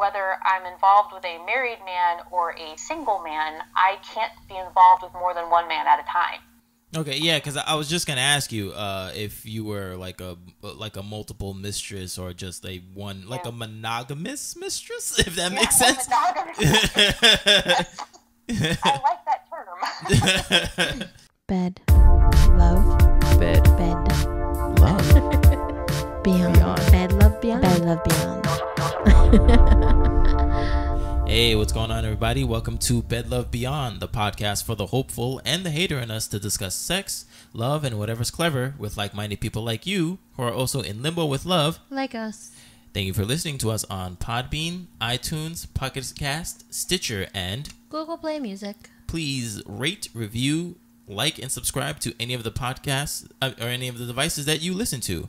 whether I'm involved with a married man or a single man, I can't be involved with more than one man at a time. Okay, yeah, because I was just gonna ask you if you were like a multiple mistress or just a monogamous mistress, if that makes sense. I like that term. Bed, love, bed, love, beyond, bed, love, beyond, bed, love, beyond. Hey, what's going on, everybody? Welcome to Bed Love Beyond, the podcast for the hopeful and the hater in us to discuss sex, love, and whatever's clever with like-minded people like you who are also in limbo with love. Like us. Thank you for listening to us on Podbean, iTunes, Pocket Cast, Stitcher, and Google Play Music. Please rate, review, like, and subscribe to any of the podcasts or any of the devices that you listen to.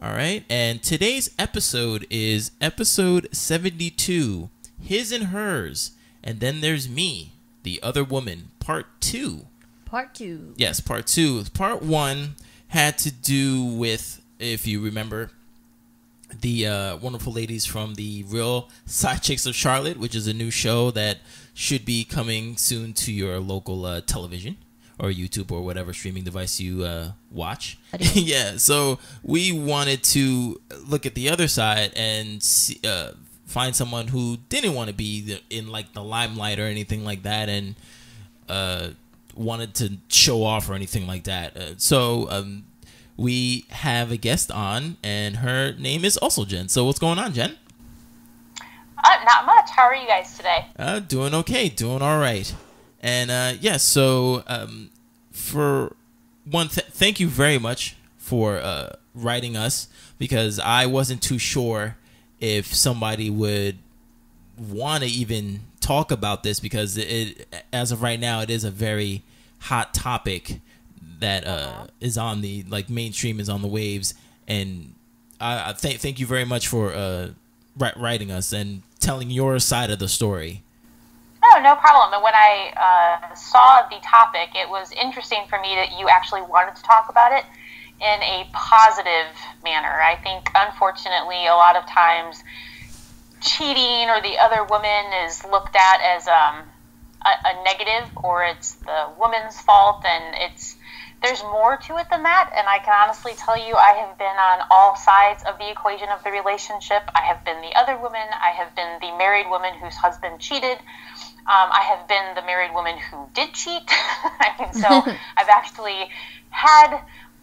All right, and today's episode is episode 72. His and hers, and then there's me, the other woman, part 2. Part 2. Yes, part 2. Part 1 had to do with, if you remember, the wonderful ladies from the Real Side Chicks of Charlotte, which is a new show that should be coming soon to your local television or YouTube or whatever streaming device you watch. Yeah, so we wanted to look at the other side and see, find someone who didn't want to be in like the limelight or anything like that, and wanted to show off or anything like that. So we have a guest on, and her name is also Jen. So what's going on, Jen? Not much. How are you guys today? Doing okay, doing all right. And so for one, thank you very much for writing us, because I wasn't too sure if somebody would want to even talk about this, because it, as of right now, it is a very hot topic that is on the mainstream, is on the waves. And I thank you very much for writing us and telling your side of the story. Oh, no problem. And when I saw the topic, it was interesting for me that you actually wanted to talk about it in a positive manner. I think, unfortunately, a lot of times cheating or the other woman is looked at as a negative, or it's the woman's fault, and there's more to it than that. And I can honestly tell you, I have been on all sides of the equation of the relationship. I have been the other woman. I have been the married woman whose husband cheated. I have been the married woman who did cheat. So I've actually had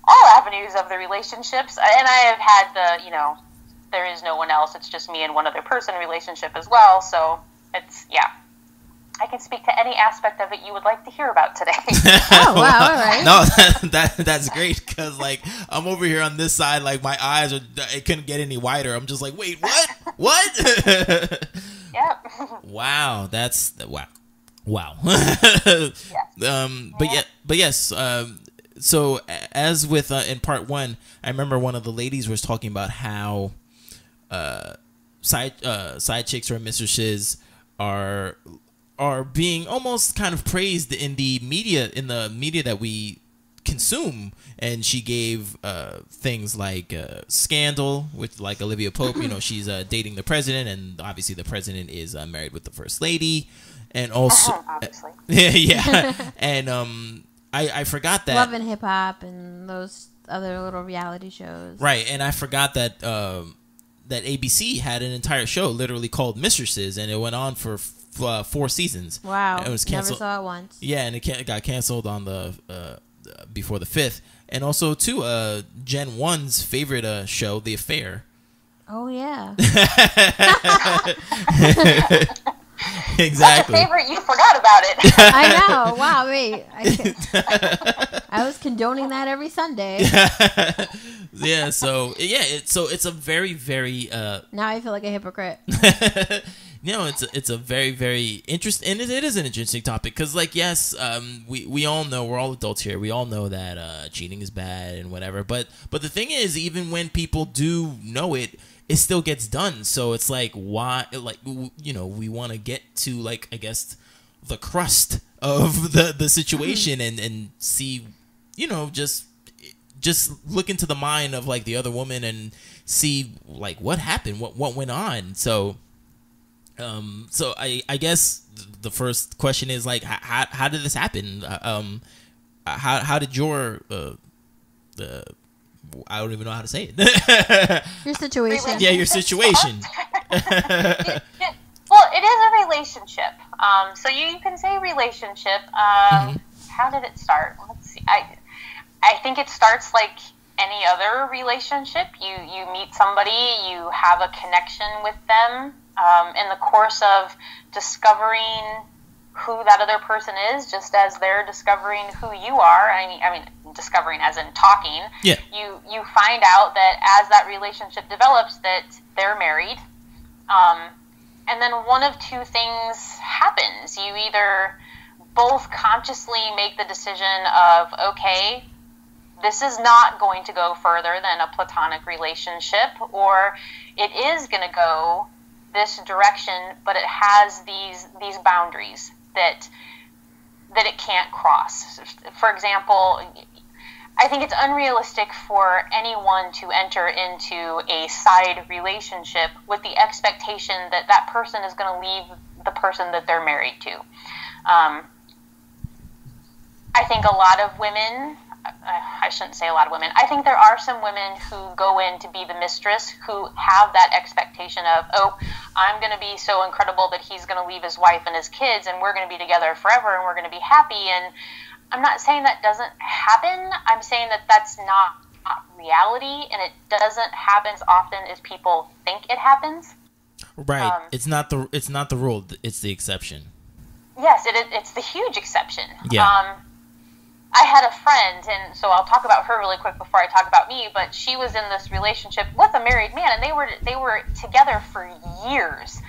all avenues of the relationships, and I have had the, there is no one else, it's just me and one other person relationship as well. So it's, I can speak to any aspect of it you would like to hear about today. Oh, wow, all right. No, that's great, because I'm over here on this side, my eyes it couldn't get any wider. I'm just like, wait, what? Yep. Wow, that's wow. Yes. But yes. So as with in part 1, I remember one of the ladies was talking about how side chicks or mistresses are being almost kind of praised in the media that we consume. And she gave things like Scandal with Olivia Pope. She's dating the president, and obviously the president is married with the first lady, and also obviously. yeah. And I forgot that Love and Hip Hop and those other little reality shows. Right, and I forgot that that ABC had an entire show literally called Mistresses, and it went on for 4 seasons. Wow, it was canceled. Never saw it once. Yeah, and it got canceled on the before the 5th. And also, too, Gen 1's favorite show, The Affair. Oh, yeah. Exactly. Such a favorite, you forgot about it. I know. Wow, wait. I was condoning that every Sunday. Yeah, it's a very, very... Now I feel like a hypocrite. It's a very, very interesting, and it is an interesting topic, because yes, we all know, we're all adults here, we all know that cheating is bad and whatever, but the thing is, even when people do know it still gets done. So it's why, we want to get to I guess the crust of the situation and see, just look into the mind of the other woman and see what happened, what went on. So So I guess the first question is like, how did this happen? How did your I don't even know how to say it. Your situation. Yeah, your situation. Well, it is a relationship. So you can say relationship. How did it start? Let's see. I think it starts like any other relationship. You meet somebody, you have a connection with them. In the course of discovering who that other person is, just as they're discovering who you are. I mean, discovering as in talking. Yeah. You find out that as that relationship develops, that they're married. And then one of two things happens. You either both consciously make the decision of, okay, this is not going to go further than a platonic relationship, or it is going to go this direction, but it has these boundaries that it can't cross. For example, I think it's unrealistic for anyone to enter into a side relationship with the expectation that that person is going to leave the person that they're married to. I think a lot of women, I shouldn't say a lot of women, I think there are some women who go in to be the mistress who have that expectation of, oh, I'm going to be so incredible that he's going to leave his wife and his kids and we're going to be together forever and we're going to be happy. And I'm not saying that doesn't happen. I'm saying that that's not reality, and it doesn't happen as often as people think it happens. Right. It's not the rule. It's the exception. Yes, it's the huge exception. Yeah. I had a friend, and so I'll talk about her really quick before I talk about me, but she was in this relationship with a married man, and they were together for years.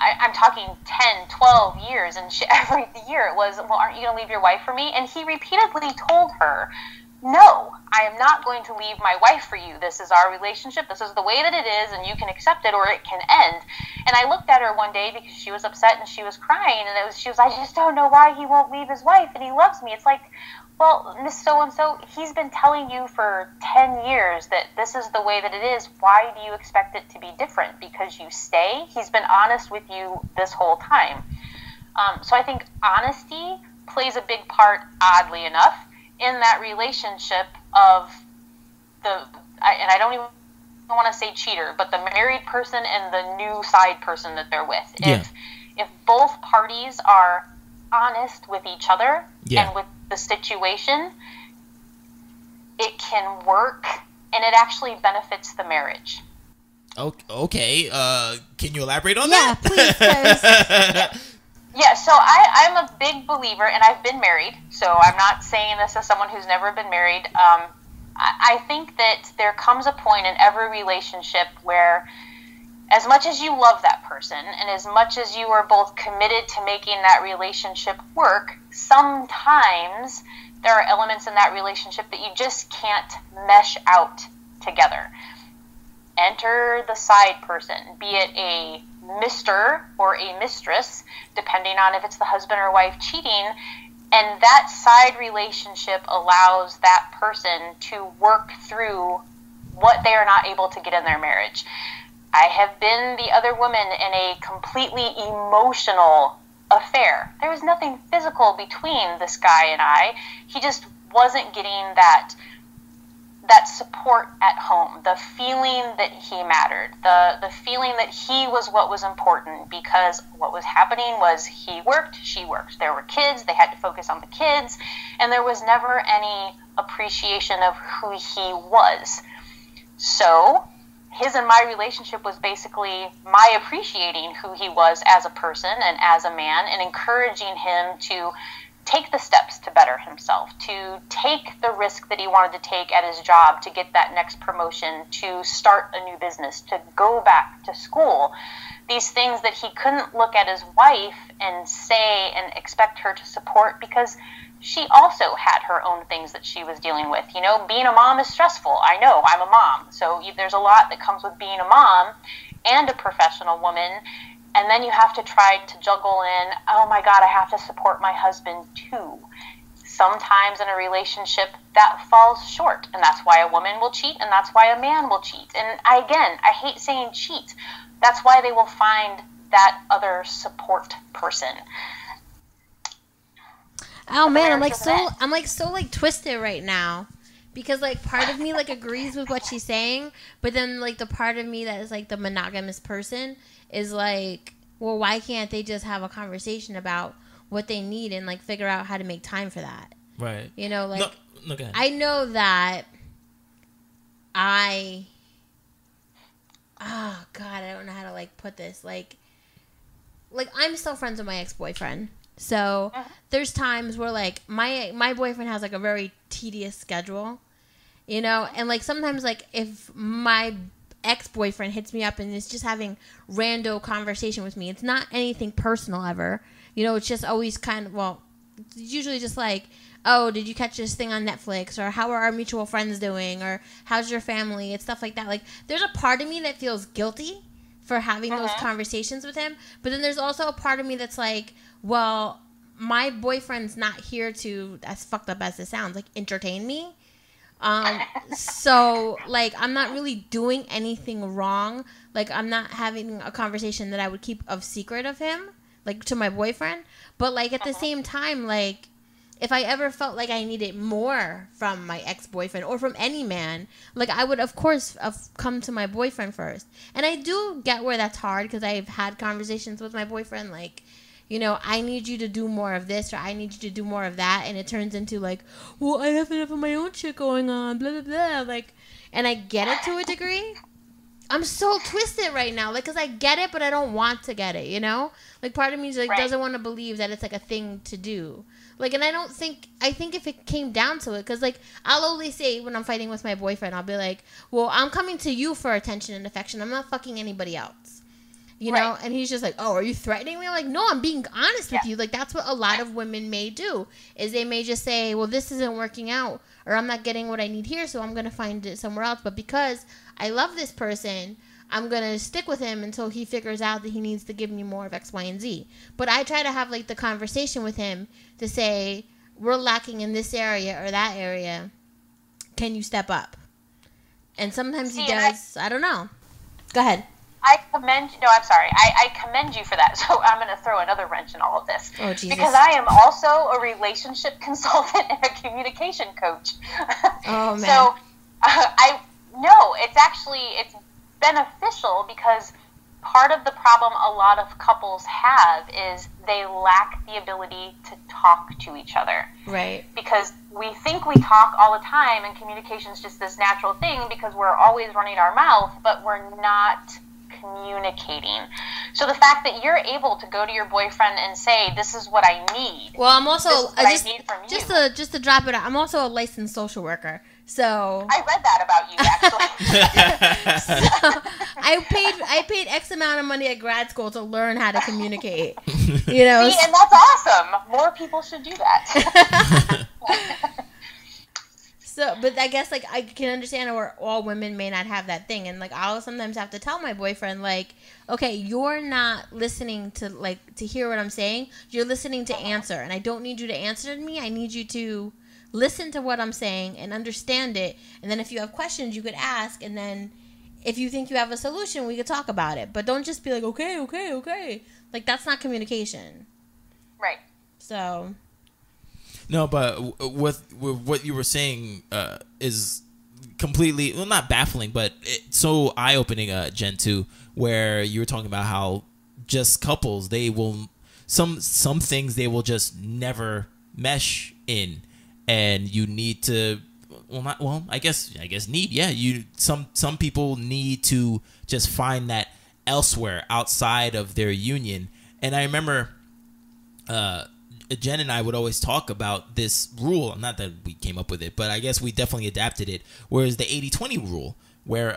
I'm talking 10, 12 years, and every year it was, well, aren't you going to leave your wife for me? And he repeatedly told her, no, I am not going to leave my wife for you. This is our relationship. This is the way that it is, and you can accept it or it can end. And I looked at her one day because she was upset and she was crying, and she was, I just don't know why he won't leave his wife, and he loves me. It's like, well, Miss So-and-so, he's been telling you for 10 years that this is the way that it is. Why do you expect it to be different? Because you stay? He's been honest with you this whole time. So I think honesty plays a big part, oddly enough, in that relationship of and I don't even want to say cheater, but the married person and the new side person that they're with. Yeah. If both parties are honest with each other and with the situation, it can work, and it actually benefits the marriage. Okay. Can you elaborate on that? Yeah, please. Yeah, so I'm a big believer, and I've been married, so I'm not saying this as someone who's never been married. I think that there comes a point in every relationship where as much as you love that person and as much as you are both committed to making that relationship work, sometimes there are elements in that relationship that you just can't mesh out together. Enter the side person, be it a Mr. or a mistress, depending on if it's the husband or wife cheating, and that side relationship allows that person to work through what they are not able to get in their marriage. I have been the other woman in a completely emotional affair. There was nothing physical between this guy and I. He just wasn't getting that support at home, the feeling that he mattered, the feeling that he was what was important, because what was happening was he worked, she worked. There were kids, they had to focus on the kids, and there was never any appreciation of who he was. So his and my relationship was basically my appreciating who he was as a person and as a man, and encouraging him to take the steps to better himself, to take the risk that he wanted to take at his job to get that next promotion, to start a new business, to go back to school. These things that he couldn't look at his wife and say and expect her to support, because she also had her own things that she was dealing with. You know, being a mom is stressful. I know, I'm a mom. So there's a lot that comes with being a mom and a professional woman. And then you have to try to juggle in, oh my God, I have to support my husband too. Sometimes in a relationship that falls short, and that's why a woman will cheat, and that's why a man will cheat. And I hate saying cheat. That's why they will find that other support person. Oh man, I'm like twisted right now. Because, like, part of me, like, agrees with what she's saying, but then, like, the part of me that is, like, the monogamous person is, like, well, why can't they just have a conversation about what they need and, like, figure out how to make time for that? Right. You know, like, no, go ahead. I know that oh, God, I don't know how to, like, put this. Like, I'm still friends with my ex-boyfriend. So there's times where, like, my boyfriend has, like, a very tedious schedule, you know, and, like, sometimes, like, if my ex-boyfriend hits me up and is just having rando conversation with me, it's not anything personal ever, you know, it's just always kind of, well, it's usually just like, oh, did you catch this thing on Netflix, or how are our mutual friends doing, or how's your family, it's stuff like that. Like, there's a part of me that feels guilty for having those conversations with him, but then there's also a part of me that's like, well, my boyfriend's not here to, as fucked up as it sounds, like, entertain me. So, like, I'm not really doing anything wrong. Like, I'm not having a conversation that I would keep a secret of him, like, to my boyfriend. But, like, at the same time, like, if I ever felt like I needed more from my ex-boyfriend or from any man, like, I would, of course, have come to my boyfriend first. And I do get where that's hard, because I've had conversations with my boyfriend, like, you know, I need you to do more of this, or I need you to do more of that, and it turns into, like, well, I have enough of my own shit going on, blah, blah, blah, like, and I get it to a degree. I'm so twisted right now, like, because I get it, but I don't want to get it, you know? Like, part of me, like, doesn't want to believe that it's, like, a thing to do. Like, and I think if it came down to it, because, like, I'll only say when I'm fighting with my boyfriend, I'll be like, well, I'm coming to you for attention and affection. I'm not fucking anybody else. You know, and he's just like, oh, are you threatening me? I'm like, no, I'm being honest with you. Like, that's what a lot of women may do, is they may just say, well, this isn't working out, or I'm not getting what I need here, so I'm going to find it somewhere else. But because I love this person, I'm going to stick with him until he figures out that he needs to give me more of X, Y, and Z. But I try to have, like, the conversation with him to say, we're lacking in this area or that area. Can you step up? And sometimes he does. I don't know. Go ahead. I commend you for that. So I'm going to throw another wrench in all of this. Oh, Jesus. Because I am also a relationship consultant and a communication coach. Oh, man. So I know it's beneficial, because part of the problem a lot of couples have is they lack the ability to talk to each other. Right. Because we think we talk all the time, and communication is just this natural thing because we're always running our mouth, but we're not communicating. So the fact that you're able to go to your boyfriend and say, this is what I need. Well, I'm also I need from you. Just to drop it out, I'm also a licensed social worker. So I read that about you, actually. So I paid X amount of money at grad school to learn how to communicate. You know, see, and that's awesome. More people should do that. So, but I guess, like, I can understand where all women may not have that thing. And, like, I'll sometimes have to tell my boyfriend, like, okay, you're not listening to, like, to hear what I'm saying. You're listening to answer. And I don't need you to answer me. I need you to listen to what I'm saying and understand it. And then if you have questions, you could ask. And then if you think you have a solution, we could talk about it. But don't just be like, okay. Like, that's not communication. Right. So... No, but with what you were saying is completely, well, not baffling, but so eye-opening, Gen 2, where you were talking about how just couples, they will, some things they will just never mesh in, and you need to, I guess need, yeah, some people need to just find that elsewhere outside of their union. And I remember Jen and I would always talk about this rule. Not that we came up with it, but I guess we definitely adapted it. Whereas the 80-20 rule, where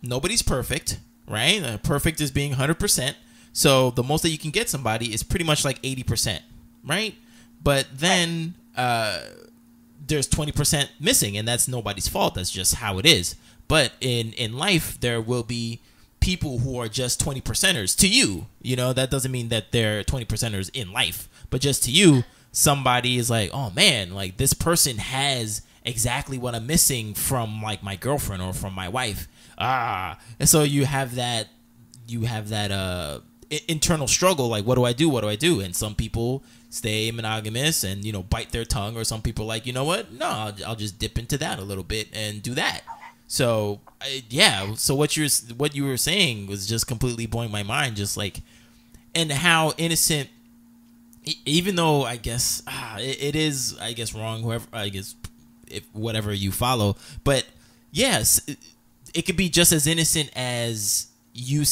nobody's perfect, right? Perfect is being 100%. So the most that you can get somebody is pretty much like 80%, right? But then there's 20% missing, and that's nobody's fault. That's just how it is. But in life, there will be people who are just 20%ers to you. You know, that doesn't mean that they're 20%ers in life. But just to you, somebody is like, oh man, like this person has exactly what I'm missing from like my girlfriend or from my wife. And so you have that internal struggle, like, what do I do? What do I do? And some people stay monogamous and, you know, bite their tongue, or some people are like, you know what? No, I'll just dip into that a little bit and do that. So, yeah. So what you were saying was just completely blowing my mind, just like, and how innocent, even though I guess it is, I guess, wrong, whoever, I guess, if whatever you follow, but yes, it could be just as innocent as you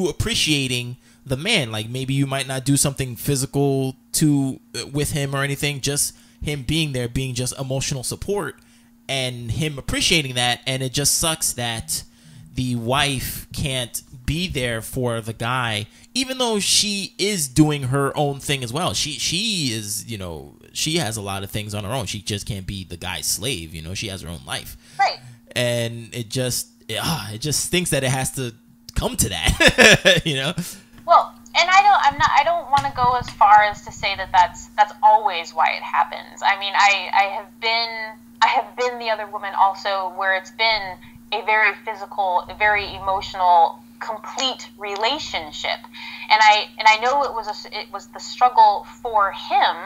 appreciating the man. Like, maybe you might not do something physical with him or anything, just him being there, being just emotional support, and him appreciating that. And it just sucks that the wife can't be there for the guy, even though she is doing her own thing as well. She is, you know, she has a lot of things on her own. She just can't be the guy's slave, you know. She has her own life, right? And it just stinks that it has to come to that. You know. Well, and I don't want to go as far as to say that that's always why it happens. I mean, I have been the other woman also, where it's been a very physical, a very emotional, complete relationship, and I know it was the struggle for him,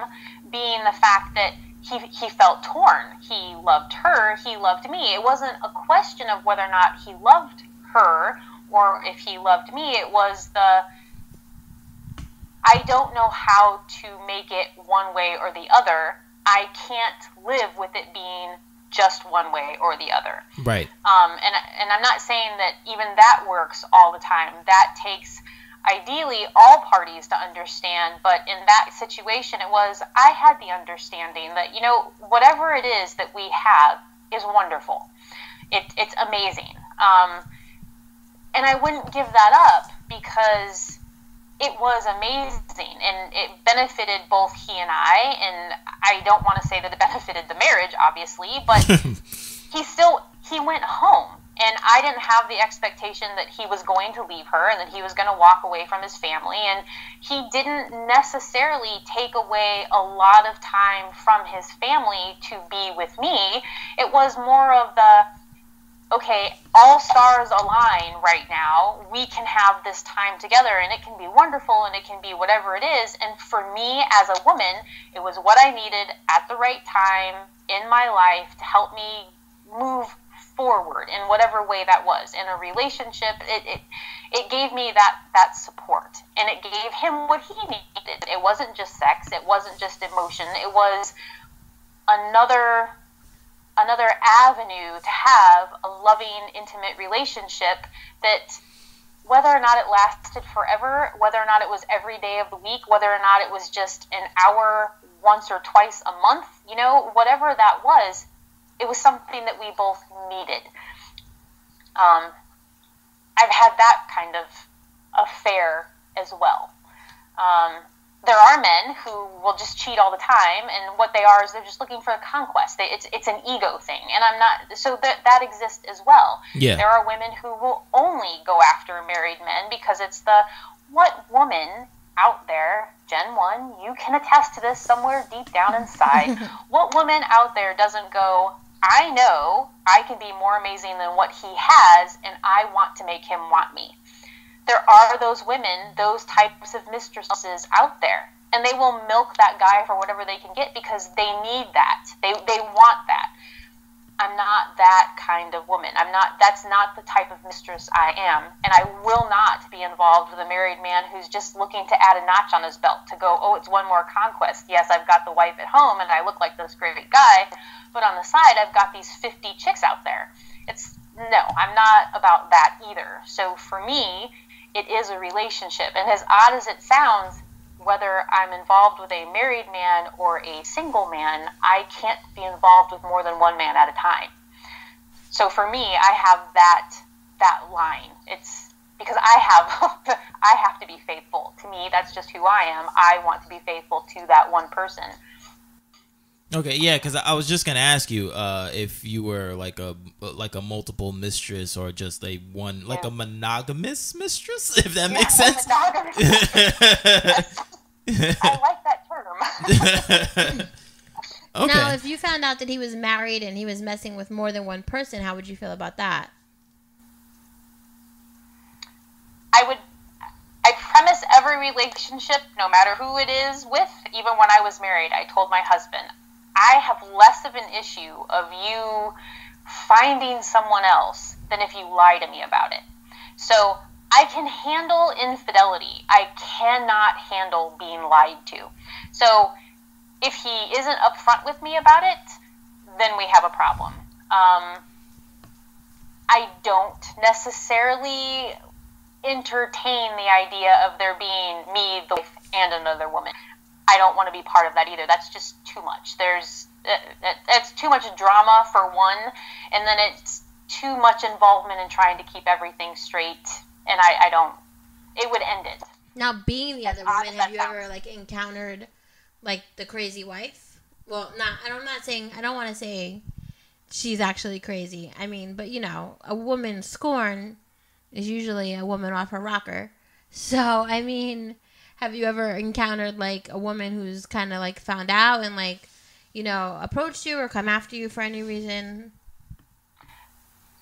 being the fact that he felt torn. He loved her, he loved me. It wasn't a question of whether or not he loved her or if he loved me. It was I don't know how to make it one way or the other. I can't live with it being just one way or the other. Right. And I'm not saying that even that works all the time. That takes, ideally, all parties to understand. But in that situation, I had the understanding that, you know, whatever it is that we have is wonderful. It's amazing. And I wouldn't give that up, because it was amazing, and it benefited both he and I, and I don't want to say that it benefited the marriage, obviously, but he went home, and I didn't have the expectation that he was going to leave her and that he was going to walk away from his family, and he didn't necessarily take away a lot of time from his family to be with me. It was more of okay, all stars align right now. We can have this time together, and it can be wonderful, and it can be whatever it is. And for me as a woman, it was what I needed at the right time in my life to help me move forward in whatever way that was. In a relationship, it gave me that support, and it gave him what he needed. It wasn't just sex. It wasn't just emotion. It was another avenue to have a loving, intimate relationship that, whether or not it lasted forever, whether or not it was every day of the week, whether or not it was just an hour once or twice a month, you know, whatever that was, it was something that we both needed. I've had that kind of affair as well. There are men who will just cheat all the time, and what they are is they're just looking for a conquest. It's an ego thing, and I'm not. So that exists as well. Yeah. There are women who will only go after married men because it's what woman out there, Gen 1, you can attest to this somewhere deep down inside. What woman out there doesn't go, I know I can be more amazing than what he has, and I want to make him want me. There are those women, those types of mistresses out there, and they will milk that guy for whatever they can get because they need that. They want that. I'm not that kind of woman. That's not the type of mistress I am, and I will not be involved with a married man who's just looking to add a notch on his belt, to go, oh, it's one more conquest. Yes, I've got the wife at home, and I look like this great guy, but on the side, I've got these 50 chicks out there. No, I'm not about that either. So for me, it is a relationship. And as odd as it sounds, whether I'm involved with a married man or a single man, I can't be involved with more than one man at a time. So for me, I have that line. It's because I have to be faithful. To me, that's just who I am. I want to be faithful to that one person. Okay, yeah, because I was just gonna ask you if you were like a multiple mistress or just a monogamous mistress, if that makes sense. I like that term. Okay. Now, if you found out that he was married and he was messing with more than one person, how would you feel about that? I'd every relationship, no matter who it is with, even when I was married, I told my husband, I have less of an issue of you finding someone else than if you lie to me about it. So I can handle infidelity. I cannot handle being lied to. So if he isn't upfront with me about it, then we have a problem. I don't necessarily entertain the idea of there being me, the wife, and another woman. I don't want to be part of that either. That's just too much. It's too much drama for one, and then it's too much involvement in trying to keep everything straight, and I don't. It would end it. Now, being the other woman, have you ever like encountered like the crazy wife? Well, I'm not saying. I don't want to say she's actually crazy. I mean, but you know, a woman scorned is usually a woman off her rocker. So, I mean, have you ever encountered like a woman who's kind of like found out and like, you know, approached you or come after you for any reason?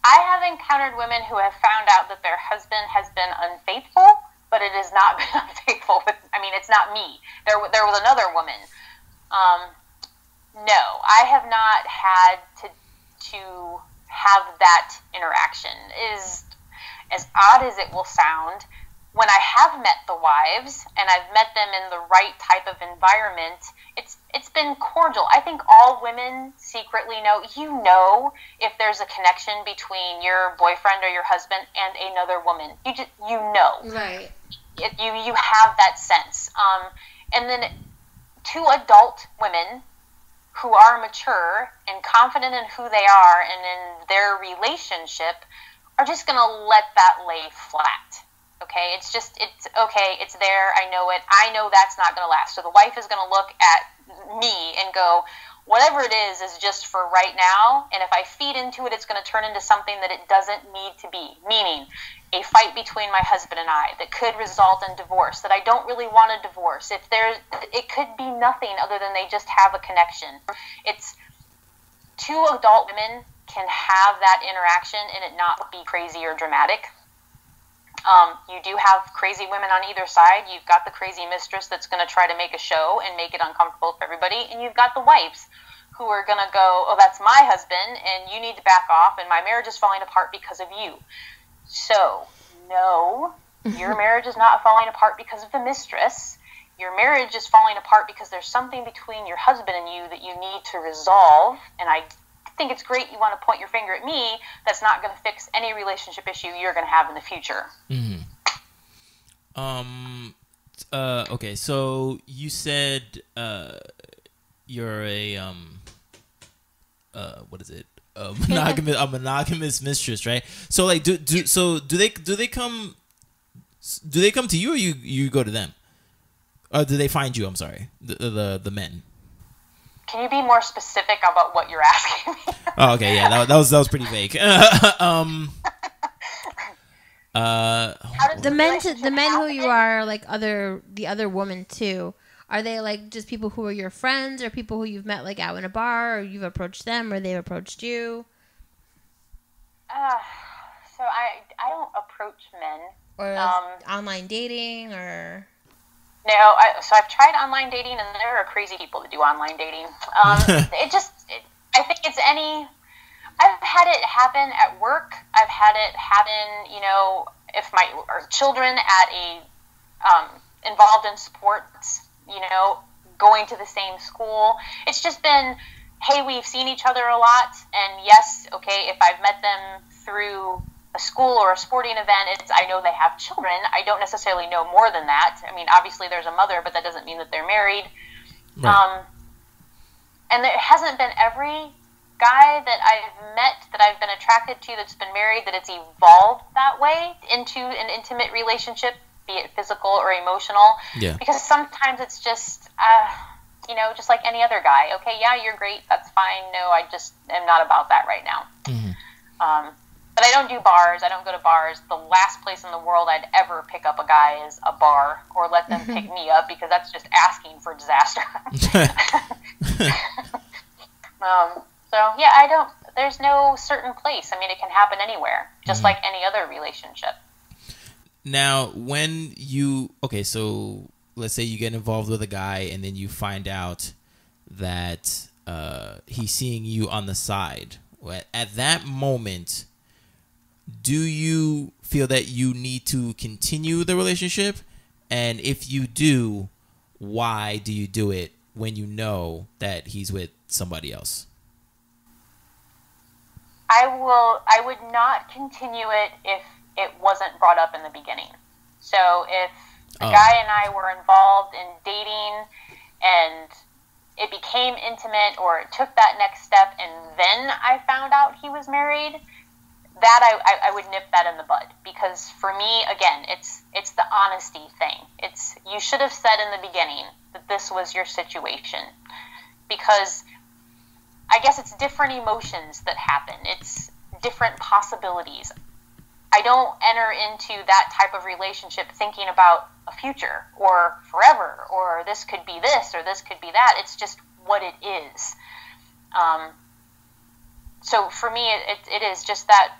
I have encountered women who have found out that their husband has been unfaithful, but it has not been unfaithful with, I mean, it's not me. There was another woman. No, I have not had to have that interaction. Is as odd as it will sound, when I have met the wives and I've met them in the right type of environment, it's been cordial. I think all women secretly know, if there's a connection between your boyfriend or your husband and another woman. You know. Right. You have that sense. And then two adult women who are mature and confident in who they are and in their relationship are just going to let that lay flat. Okay, it's okay, it's there, I know it, I know that's not going to last. So the wife is going to look at me and go, whatever it is just for right now, and if I feed into it, it's going to turn into something that it doesn't need to be, meaning a fight between my husband and I that could result in divorce, that I don't really want a divorce. It could be nothing other than they just have a connection. It's two adult women can have that interaction and it not be crazy or dramatic. You do have crazy women on either side. You've got the crazy mistress that's going to try to make a show and make it uncomfortable for everybody. And you've got the wives who are going to go, oh, that's my husband, and you need to back off, and my marriage is falling apart because of you. So, no, your marriage is not falling apart because of the mistress. Your marriage is falling apart because there's something between your husband and you that you need to resolve. And I think it's great you want to point your finger at me. That's not going to fix any relationship issue you're going to have in the future. Mm-hmm. Okay, so you said you're a what is it? A monogamous mistress, right? So like, do they come to you, or you go to them? Or do they find you? I'm sorry, the men. Can you be more specific about what you're asking me? Oh, okay, yeah, that was pretty vague. The men who you are like the other woman too. Are they like just people who are your friends, or people who you've met like out in a bar, or you've approached them, or they've approached you? So I don't approach men. Or online dating, or... No, so I've tried online dating, and there are crazy people that do online dating. I think it's I've had it happen at work. I've had it happen, if my children involved in sports, going to the same school. It's just been, hey, we've seen each other a lot, and yes, okay, if I've met them through a school or a sporting event, I know they have children. I don't necessarily know more than that. I mean, obviously there's a mother, but that doesn't mean that they're married. Right. And there hasn't been every guy that I've met that I've been attracted to that's been married that it's evolved that way into an intimate relationship, be it physical or emotional. Yeah. Because sometimes it's just, just like any other guy. Okay, yeah, you're great. That's fine. No, I just am not about that right now. Mm-hmm. But I don't do bars. I don't go to bars. The last place in the world I'd ever pick up a guy is a bar, or let them pick me up, because that's just asking for disaster. So yeah, there's no certain place. I mean, it can happen anywhere, just like any other relationship. Now, when you so let's say you get involved with a guy, and then you find out that he's seeing you on the side. At that moment, do you feel that you need to continue the relationship? And if you do, why do you do it when you know that he's with somebody else? I would not continue it if it wasn't brought up in the beginning. So if the guy and I were involved in dating and it became intimate, or it took that next step, and then I found out he was married, that I would nip that in the bud. Because for me, again, it's the honesty thing. It's, you should have said in the beginning that this was your situation. Because I guess it's different emotions that happen. It's different possibilities. I don't enter into that type of relationship thinking about a future or forever or this could be this or this could be that. It's just what it is. So for me, it is just that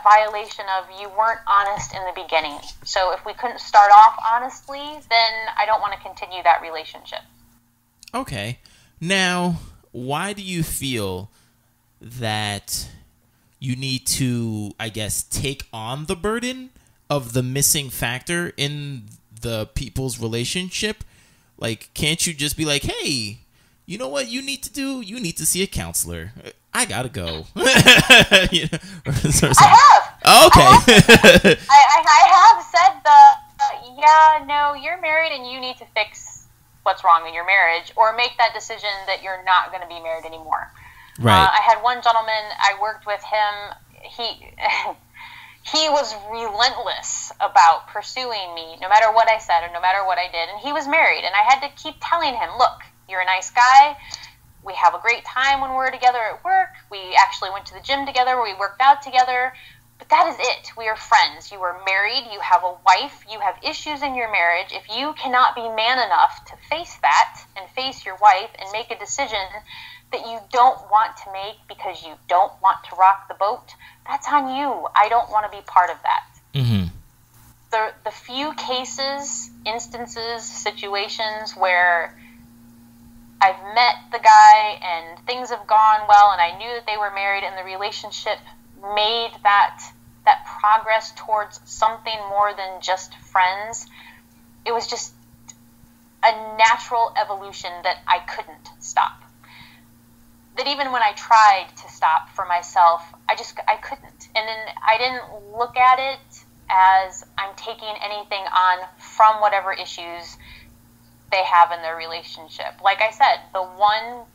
violation of, you weren't honest in the beginning. So if we couldn't start off honestly, then I don't want to continue that relationship. Okay. Now, why do you feel that you need to, I guess, take on the burden of the missing factor in the people's relationship? Like, can't you just be like, hey, you know what you need to do? You need to see a counselor. I gotta go. You know, I have. Okay. I have said yeah, no, you're married and you need to fix what's wrong in your marriage, or make that decision that you're not going to be married anymore. Right. I had one gentleman, I worked with him, he was relentless about pursuing me, no matter what I said or no matter what I did, and he was married, and I had to keep telling him, look, you're a nice guy, we have a great time when we're together at work, we actually went to the gym together, we worked out together, but that is it. We are friends. You are married, you have a wife, you have issues in your marriage. If you cannot be man enough to face that and face your wife and make a decision that you don't want to make because you don't want to rock the boat, that's on you. I don't want to be part of that. Mm-hmm. The few cases, instances, situations where I've met the guy and things have gone well and I knew that they were married and the relationship made that progress towards something more than just friends, it was just a natural evolution that I couldn't stop. That even when I tried to stop for myself, I couldn't. And then I didn't look at it as I'm taking anything on from whatever issues they have in their relationship. Like I said, the one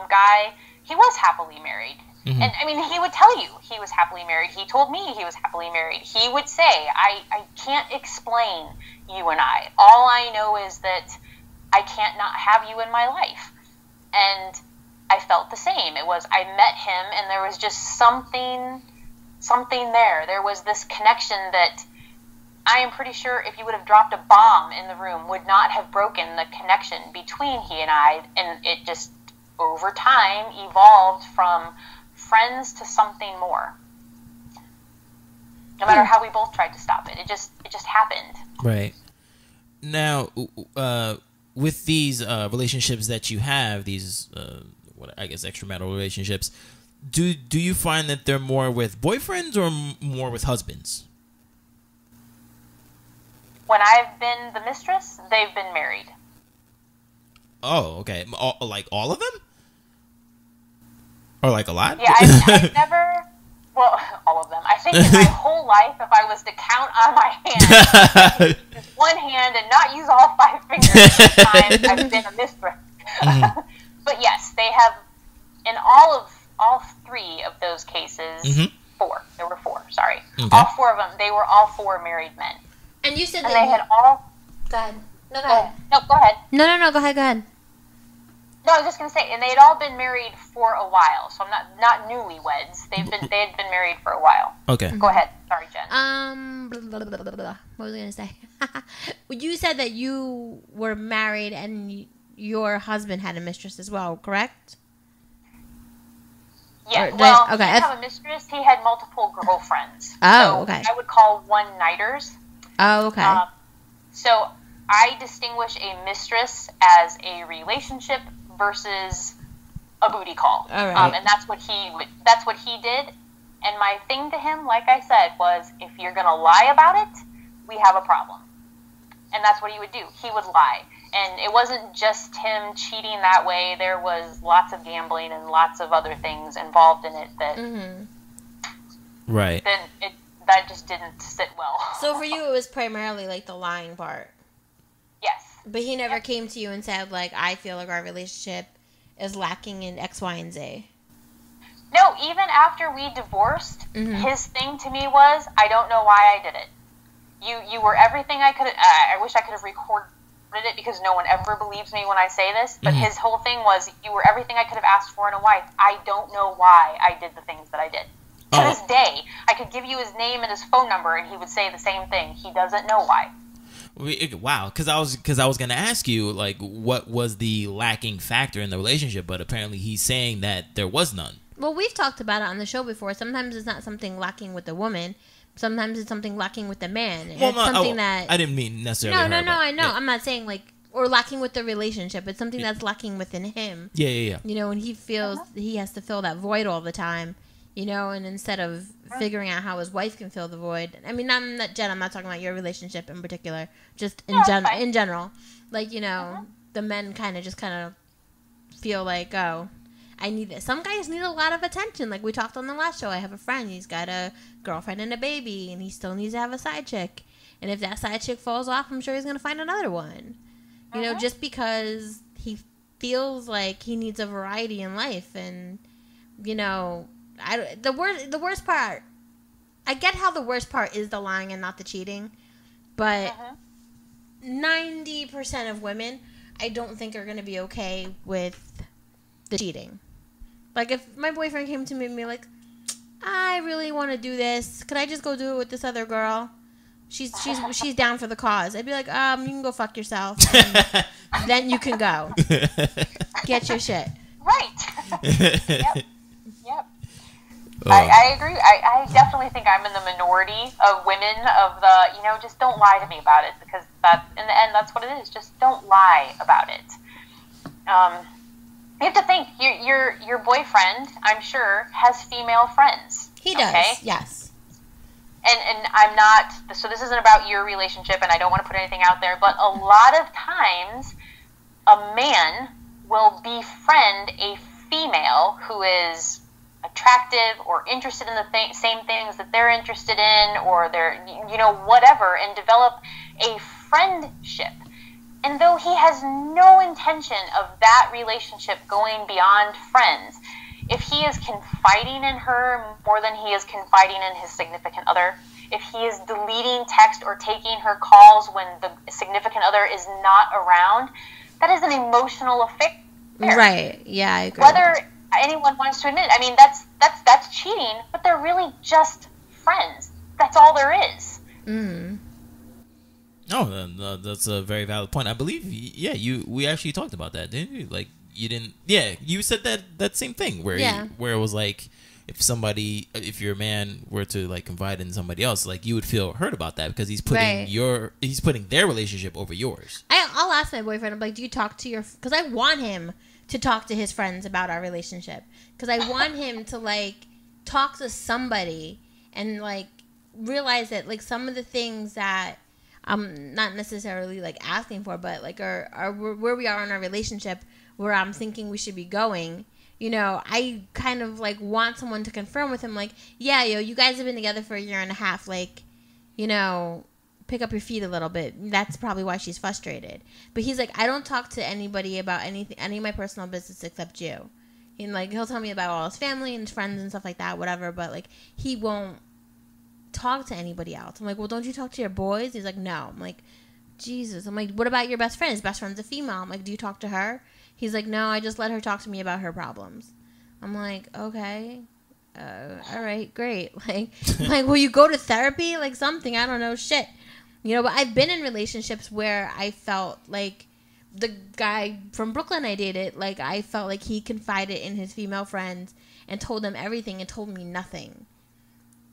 guy, he was happily married. Mm-hmm. And I mean, he would tell you he was happily married. He told me he was happily married. He would say, I can't explain you and I. All I know is that I can't not have you in my life. And I felt the same. It was, I met him and there was just something there. There was this connection that I am pretty sure if you would have dropped a bomb in the room would not have broken the connection between he and I. And it just, over time, evolved from friends to something more. No matter how we both tried to stop it, it just happened. Right. Now, with these relationships that you have, these I guess extramarital relationships, do you find that they're more with boyfriends or more with husbands? When I've been the mistress, they've been married. Oh, okay. Like all of them? Or like a lot? Yeah, I've never, well, all of them. I think in my whole life, if I was to count on my hands, just one hand and not use all 5 fingers at the time, I've been a mistress. Mm-hmm. But yes, they have, in all 3 of those cases, mm-hmm. 4. There were 4, sorry. Okay. All 4 of them, they were all 4 married men. And you said that they had all... Go ahead. No, go ahead. No, go ahead. No, go ahead. No, I was just going to say, and they had all been married for a while, so I'm not newlyweds. They had been married for a while. Okay. Go ahead. Sorry, Jen. What was I going to say? You said that you were married and your husband had a mistress as well, correct? Yeah, well, he didn't have a mistress. He had multiple girlfriends. Oh, so okay. I would call one nighters. Oh, okay. So I distinguish a mistress as a relationship versus a booty call. All right. And that's what he did. And my thing to him, like I said, was if you're going to lie about it, we have a problem. And that's what he would do. He would lie. And it wasn't just him cheating that way. There was lots of gambling and lots of other things involved in it that right. That just didn't sit well. So for you, it was primarily like the lying part. Yes. But he never came to you and said, like, I feel like our relationship is lacking in X, Y, and Z. No, even after we divorced, his thing to me was, I don't know why I did it. You were everything I could. I wish I could have recorded it because no one ever believes me when I say this. But his whole thing was, you were everything I could have asked for in a wife. I don't know why I did the things that I did. To this day, I could give you his name and his phone number, and he would say the same thing. He doesn't know why. Wow, because I was gonna ask you, like, what was the lacking factor in the relationship, but apparently he's saying that there was none. Well, we've talked about it on the show before. Sometimes it's not something lacking with the woman. Sometimes it's something lacking with the man. Well, it's something I didn't mean necessarily. No, her, I know. Yeah. I'm not saying like or lacking with the relationship. It's something that's lacking within him. Yeah. You know, and he feels he has to fill that void all the time. You know, and instead of figuring out how his wife can fill the void. I mean, Jen, I'm not talking about your relationship in particular. Just in general, like, you know, the men kind of feel like, oh, I need this. Some guys need a lot of attention. Like we talked on the last show, I have a friend. He's got a girlfriend and a baby, and he still needs to have a side chick. And if that side chick falls off, I'm sure he's gonna find another one. You know, just because he feels like he needs a variety in life, and you know. The worst part, I get how the worst part is the lying and not the cheating, but 90% of women, I don't think are going to be okay with the cheating. Like, if my boyfriend came to me and be like, I really want to do this, could I just go do it with this other girl? She's down for the cause. I'd be like, you can go fuck yourself, and then you can go. Get your shit. Right. Yep. I agree. I definitely think I'm in the minority of women of the, you know, just don't lie to me about it, because that, in the end, that's what it is. Just don't lie about it. You have to think, your boyfriend, I'm sure, has female friends. He does, okay? Yes. And I'm not, so this isn't about your relationship, and I don't want to put anything out there, but a lot of times, a man will befriend a female who is attractive or interested in the same things that they're interested in, or they're, you know, whatever, and develop a friendship. And though he has no intention of that relationship going beyond friends, if he is confiding in her more than he is confiding in his significant other, if he is deleting text or taking her calls when the significant other is not around, that is an emotional affair. Right. Yeah, I agree. Whether anyone wants to admit it. I mean, that's cheating, but they're really just friends. That's all there is. Oh, that's a very valid point. I believe, we actually talked about that, didn't you? Like, you didn't, you said that same thing where it was like, if your man were to like confide in somebody else, like you would feel hurt about that because he's putting their relationship over yours. I'll ask my boyfriend, I'm like, do you talk to because I want him to talk to his friends about our relationship, because I want him to like talk to somebody and like realize that like some of the things that I'm not necessarily like asking for, but like are where we are in our relationship, where I'm thinking we should be going. You know, I kind of like want someone to confirm with him, like, yeah, you guys have been together for a year and a half, like, you know, pick up your feet a little bit. That's probably why she's frustrated. But he's like, I don't talk to anybody about anything, any of my personal business except you. And like, he'll tell me about all his family and his friends and stuff like that, whatever. But like, he won't talk to anybody else. I'm like, well, don't you talk to your boys? He's like, no. I'm like, Jesus. I'm like, what about your best friend? His best friend's a female. I'm like, do you talk to her? He's like, no, I just let her talk to me about her problems. I'm like, okay. All right, great. Like, will you go to therapy? Like something, I don't know, shit. You know, but I've been in relationships where I felt like the guy from Brooklyn I dated, like I felt like he confided in his female friends and told them everything and told me nothing.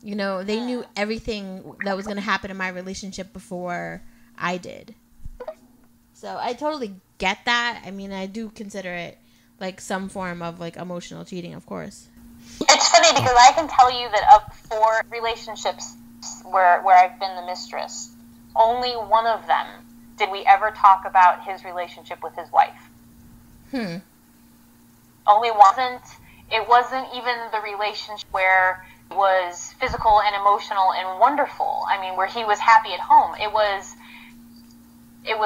You know, they knew everything that was going to happen in my relationship before I did. So I totally get that. I mean, I do consider it like some form of like emotional cheating, of course. It's funny because I can tell you that of 4 relationships where I've been the mistress, only one of them did we ever talk about his relationship with his wife. Only wasn't. It wasn't even the relationship where it was physical and emotional and wonderful. I mean, where he was happy at home. It was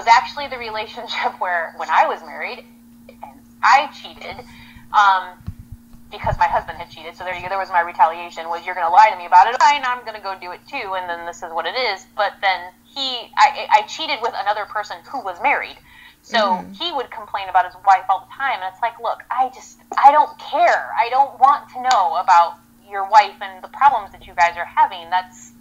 actually the relationship where when I was married and I cheated, because my husband had cheated. So there you go. There was my retaliation. Was you're going to lie to me about it? Fine, I'm going to go do it too. And then this is what it is. But then I cheated with another person who was married. So he would complain about his wife all the time. And it's like, look, I don't care. I don't want to know about your wife and the problems that you guys are having. That's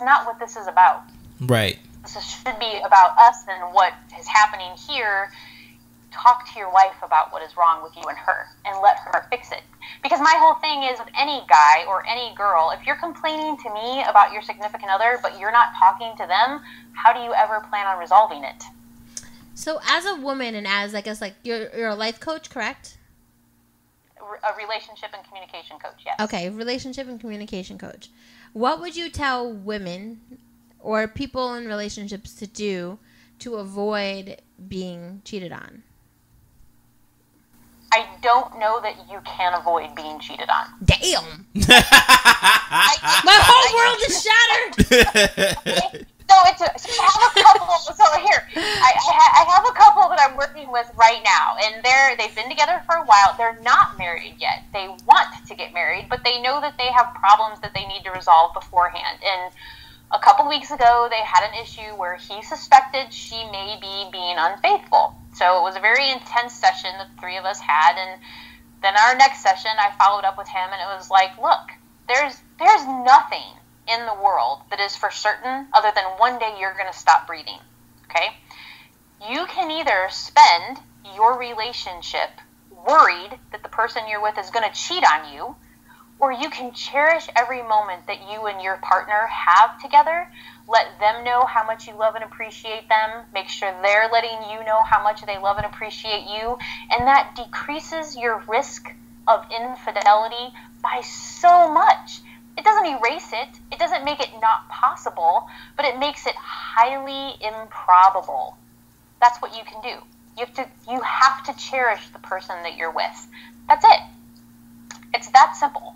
not what this is about. Right. This should be about us and what is happening here. Talk to your wife about what is wrong with you and her and let her fix it. Because my whole thing is with any guy or any girl, if you're complaining to me about your significant other, but you're not talking to them, how do you ever plan on resolving it? So as a woman and as, I guess, like, you're a life coach, correct? A relationship and communication coach, yes. Okay, relationship and communication coach. What would you tell women or people in relationships to do to avoid being cheated on? I don't know that you can avoid being cheated on. Damn! My whole world is shattered! So I have a couple. So here, I have a couple that I'm working with right now, and they've been together for a while. They're not married yet. They want to get married, but they know that they have problems that they need to resolve beforehand. And a couple weeks ago, they had an issue where he suspected she may be being unfaithful. So it was a very intense session that the 3 of us had, and then our next session, I followed up with him, and it was like, look, there's nothing in the world that is for certain other than one day you're going to stop breathing, okay? You can either spend your relationship worried that the person you're with is going to cheat on you, or you can cherish every moment that you and your partner have together. Let them know how much you love and appreciate them. Make sure they're letting you know how much they love and appreciate you. And that decreases your risk of infidelity by so much. It doesn't erase it. It doesn't make it not possible, but it makes it highly improbable. That's what you can do. You have to cherish the person that you're with. That's it. It's that simple.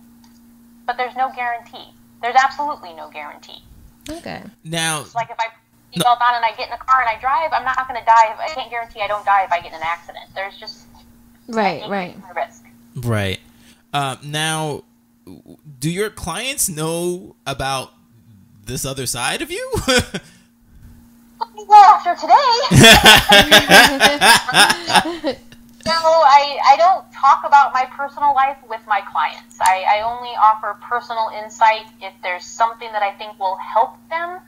But there's no guarantee. There's absolutely no guarantee. Okay. Now, it's like if I seatbelt on and I get in a car and I drive, I'm not going to die. I can't guarantee I don't die if I get in an accident. There's just right. risk. Right. Now, do your clients know about this other side of you? Well, after today. No, I don't talk about my personal life with my clients. I only offer personal insight if there's something that I think will help them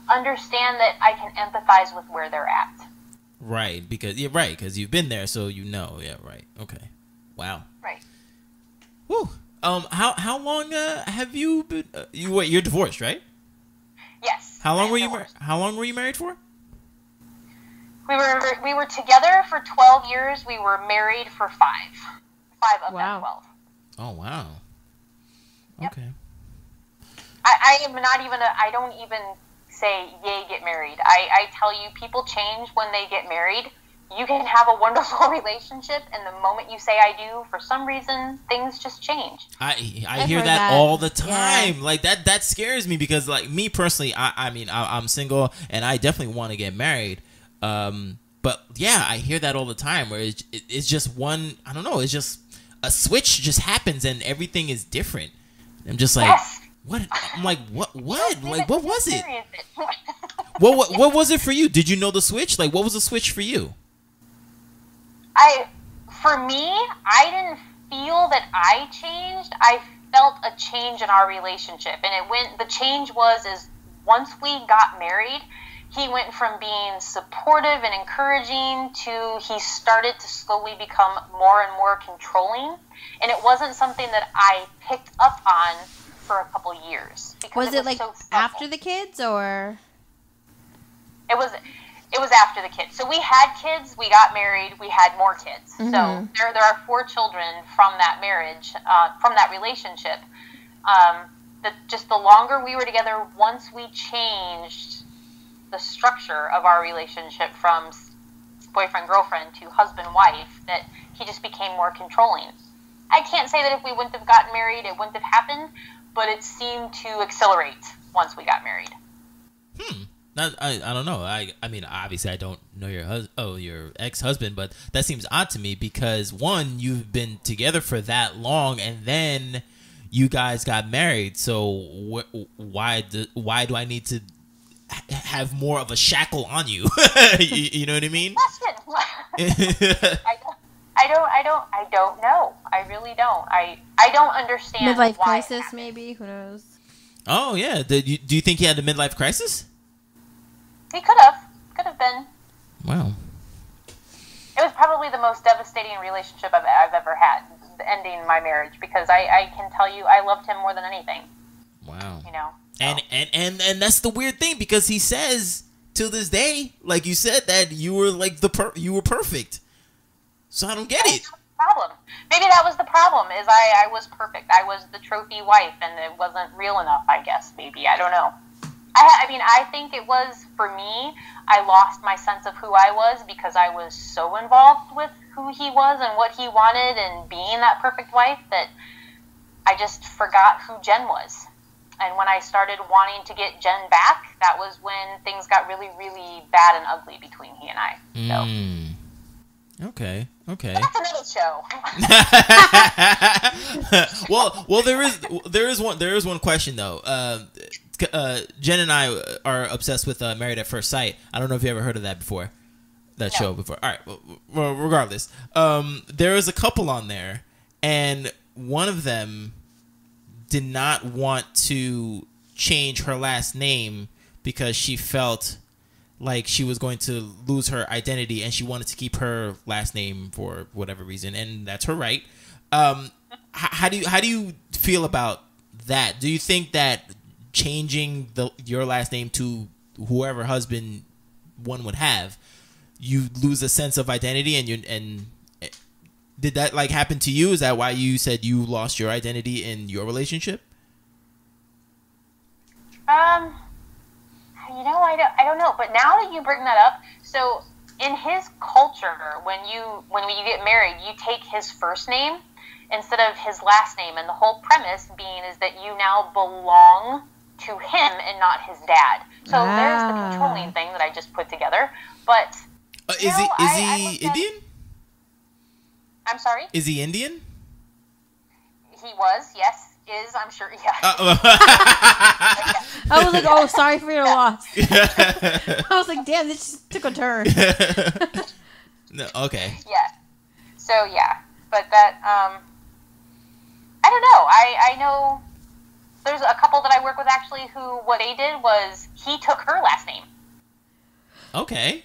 understand that I can empathize with where they're at. Right, because you've been there, so you know. Yeah, right. Okay. Wow. Right. Whew. How long have you been? You're divorced, right? Yes. How long were you married for? We were together for 12 years. We were married for 5. 5 of that 12. Oh wow. Yep. Okay. I am not even. I don't even say yay get married. I tell you, people change when they get married. You can have a wonderful relationship, and the moment you say I do, for some reason, things just change. I hear that all the time. Yeah. Like that scares me because, like, me personally, I mean, I'm single and I definitely want to get married. But yeah, I hear that all the time where it's just one. I don't know. It's just a switch just happens and everything is different. I'm just like, yes. What? I'm like, what? Like, what was it? What was it for you? Did you know the switch? Like, what was the switch for you? For me, I didn't feel that I changed. I felt a change in our relationship, and the change was once we got married, he went from being supportive and encouraging to he started to slowly become more and more controlling, and it wasn't something that I picked up on for a couple years. Was it like so after the kids, or? It was after the kids. So we had kids, we got married, we had more kids. Mm-hmm. So there are 4 children from that marriage, from that relationship. Just the longer we were together, once we changed the structure of our relationship from boyfriend-girlfriend to husband-wife, that he just became more controlling. I can't say that if we wouldn't have gotten married, it wouldn't have happened, but it seemed to accelerate once we got married. I don't know. I mean, obviously, I don't know your ex-husband, but that seems odd to me because, one, you've been together for that long, and then you guys got married. So why do I need to have more of a shackle on you? You know what I mean? I don't know. I really don't. I don't understand. Midlife crisis, maybe. Who knows? Oh yeah. Do you think he had a midlife crisis? He could have been. Wow. It was probably the most devastating relationship I've ever had, ending my marriage, because I can tell you I loved him more than anything. Wow. You know. So. And that's the weird thing, because he says to this day, like you said, that you were like you were perfect. So I don't get it. Problem. Maybe that was the problem. Is I was perfect. I was the trophy wife, and it wasn't real enough. I guess maybe I don't know. I mean, I think it was, for me, I lost my sense of who I was because I was so involved with who he was and what he wanted and being that perfect wife that I just forgot who Jen was. And when I started wanting to get Jen back, that was when things got really, really bad and ugly between he and I. So. Okay. That's another show. well, there is one question though. Jen and I are obsessed with Married at First Sight. I don't know if you ever heard of that before. Show before. All right. Well, regardless, there is a couple on there, and one of them did not want to change her last name because she felt like she was going to lose her identity, and she wanted to keep her last name for whatever reason, and that's her right. How do you feel about that? Do you think that changing your last name to whoever husband one would have, you lose a sense of identity, and did that like happen to you? Is that why you said you lost your identity in your relationship? I don't know. But now that you bring that up, so in his culture, when you get married, you take his first name instead of his last name, and the whole premise being is that you now belong to him and not his dad. So there's the controlling thing that I just put together. But is he Indian? I'm sorry? Is he Indian? He was, yes. I'm sure, yeah. I was like, oh, sorry for your loss. I was like, damn, this just took a turn. No, okay. Yeah. So, yeah. But that, I don't know. I know there's a couple that I work with, actually, who what they did was he took her last name. Okay.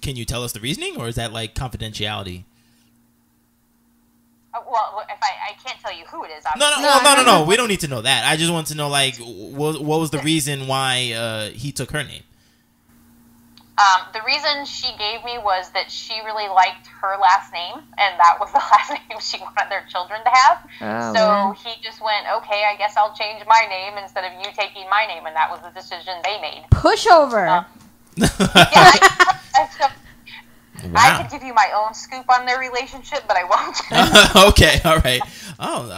Can you tell us the reasoning, or is that like confidentiality? Well, if I can't tell you who it is. No. We don't need to know that. I just want to know, like, what was the reason why he took her name? The reason she gave me was that she really liked her last name, and that was the last name she wanted their children to have. He just went, okay, I guess I'll change my name instead of you taking my name, and that was the decision they made. Pushover. Wow. I could give you my own scoop on their relationship, but I won't. Okay, all right. Oh,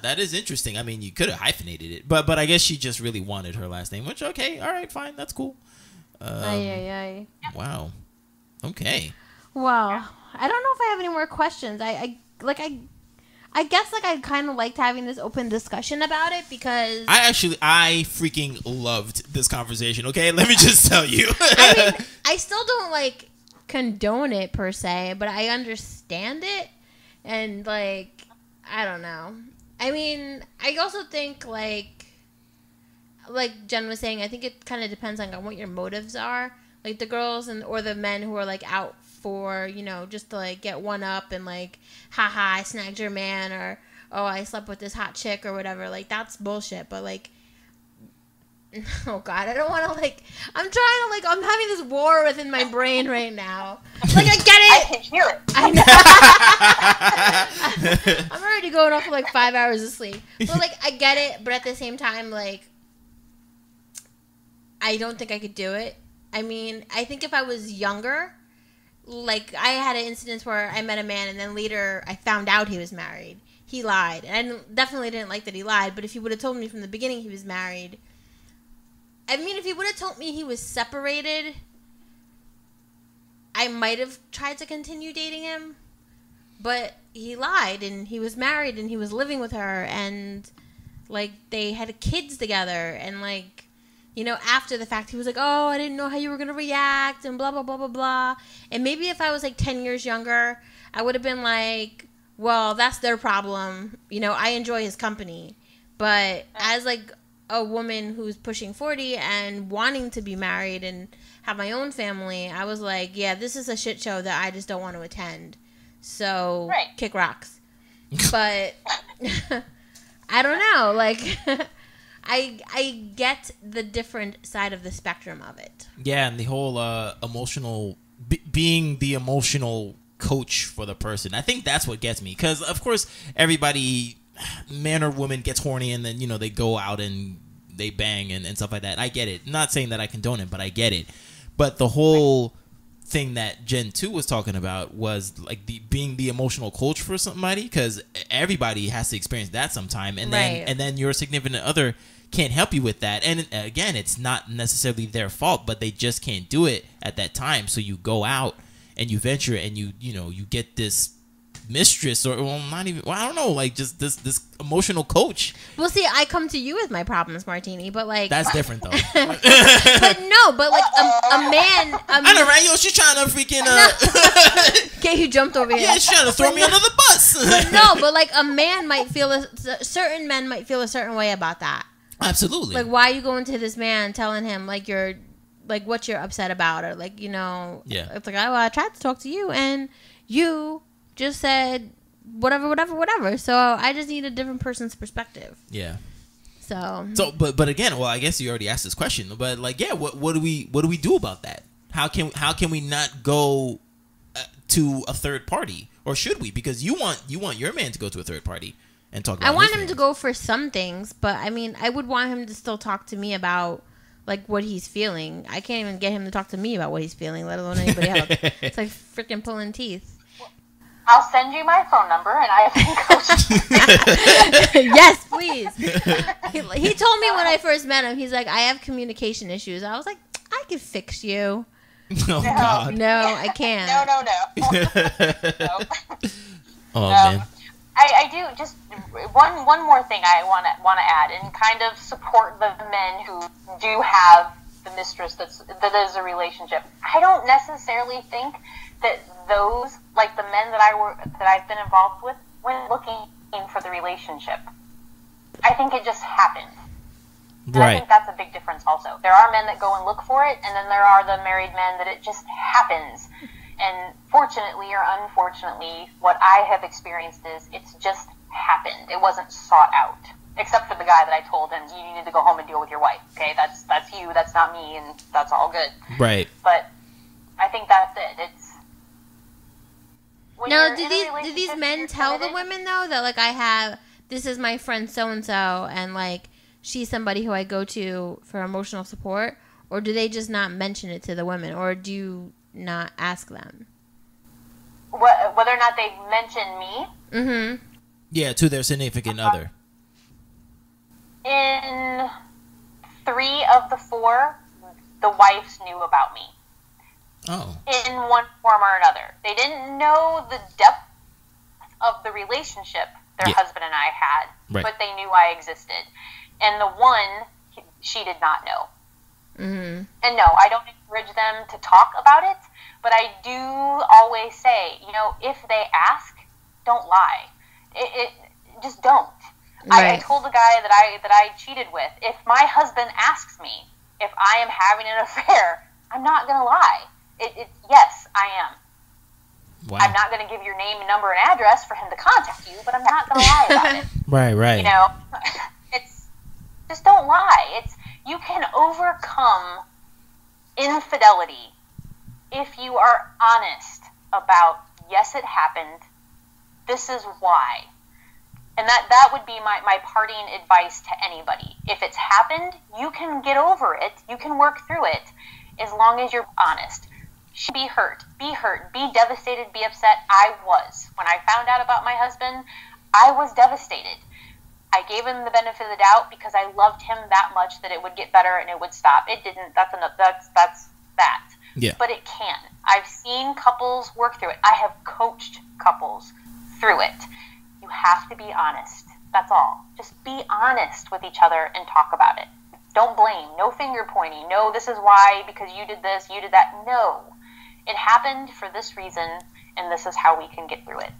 that is interesting. I mean, you could have hyphenated it, but I guess she just really wanted her last name, which, okay, all right, fine, that's cool. Wow. Okay. Wow. I don't know if I have any more questions. I guess like I kind of liked having this open discussion about it because I freaking loved this conversation. Okay, let me just tell you. I mean, I still don't like condone it per se, but I understand it, and like I don't know. I mean, I also think like Jen was saying, I think it kind of depends on what your motives are. Like the girls or the men who are like out for, just to like get one up and like, haha, I snagged your man, oh, I slept with this hot chick or whatever. Like, that's bullshit. But, like, oh, God, I don't want to, like, I'm trying to, like, I'm having this war within my brain right now. Like, I get it. I can hear it. I know. I'm already going off for, like, 5 hours of sleep. But, like, I get it. But at the same time, like, I don't think I could do it. I mean, I think if I was younger, like, I had an instance where I met a man and then later I found out he was married. He lied. And I definitely didn't like that he lied. But if he would have told me from the beginning he was married, I mean, if he would have told me he was separated, I might have tried to continue dating him. But he lied, and he was married, and he was living with her, and, like, they had kids together, and, like, you know, after the fact, he was like, oh, I didn't know how you were going to react, and blah, blah, blah, blah, blah. And maybe if I was, like, 10 years younger, I would have been like, well, that's their problem. You know, I enjoy his company. But as, like, a woman who's pushing 40 and wanting to be married and have my own family, I was like, yeah, this is a shit show that I just don't want to attend. So, kick rocks. But I don't know. Like, I get the different side of the spectrum of it. Yeah, and the whole emotional, being the emotional coach for the person. I think that's what gets me. Because, of course, everybody, man or woman, gets horny and then, you know, they go out and they bang and stuff like that. I get it. I'm not saying that I condone it, but I get it. But the whole thing that Gen 2 was talking about was like being the emotional coach for somebody, because everybody has to experience that sometime. And then your significant other can't help you with that. And again, it's not necessarily their fault, but they just can't do it at that time. So you go out and you venture and you get this mistress or I don't know, like just this emotional coach. Well, see, I come to you with my problems, Martini, but like that's different though. But no, but like a man. I know, right? Yo, she's trying to freaking. Okay, you jumped over here. Yeah, she's trying to throw me under the bus. But no, but like a man might feel certain men might feel a certain way about that. Absolutely. Like, why are you going to this man telling him like you're like what you're upset about, or like, you know, yeah, it's like, I tried to talk to you and you just said whatever. So I just need a different person's perspective. Yeah. So but again, well, I guess you already asked this question, but like, yeah, what do we do about that? How can we not go to a third party, or should we? Because you want your man to go to a third party and talk about. I want him to go for some things, but I mean, I would want him to still talk to me about like what he's feeling. I can't even get him to talk to me about what he's feeling, let alone anybody else. It's like freaking pulling teeth. I'll send you my phone number and I can coach you. Yes, please. He told me when I first met him, he's like, I have communication issues. I was like, I can fix you. Oh, God. No, I can't. No. No. Oh, man. I do just one more thing I want to add and kind of support the men who do have the mistress that is a relationship. I don't necessarily think that those, like the men that I've been involved with, went looking for the relationship. I think it just happened. And right. I think that's a big difference also. There are men that go and look for it, and then there are the married men that it just happens. And fortunately or unfortunately, what I have experienced is it's just happened. It wasn't sought out. Except for the guy that I told him, you need to go home and deal with your wife. Okay, that's you, that's not me, and that's all good. Right. But I think that's it. It's now, do these men tell the women though that like this is my friend so and so, and like she's somebody who I go to for emotional support, or do they just not mention it to the women, or do you not ask them? Whether or not they mention me? Mm-hmm. Yeah, to their significant other. In 3 of the 4, the wives knew about me. Oh. In one form or another. They didn't know the depth of the relationship their husband and I had, but they knew I existed. And the one, she did not know. Mm-hmm. And no, I don't encourage them to talk about it, but I do always say, if they ask, don't lie. It just don't. Right. I told the guy that I cheated with, if my husband asks me if I am having an affair, I'm not gonna lie. Yes, I am. Wow. I'm not going to give your name, number, and address for him to contact you, but I'm not going to lie about it. Right. You know, it's just don't lie. You can overcome infidelity if you are honest about, yes, it happened. This is why. And that would be my parting advice to anybody. If it's happened, you can get over it. You can work through it as long as you're honest. Be hurt, be devastated, be upset. I was. When I found out about my husband, I was devastated. I gave him the benefit of the doubt because I loved him that much that it would get better and it would stop. It didn't. That's that. Yeah. But it can. I've seen couples work through it. I have coached couples through it. You have to be honest. That's all. Just be honest with each other and talk about it. Don't blame. No finger pointing. No, this is why, because you did this, you did that. No. It happened for this reason, and this is how we can get through it.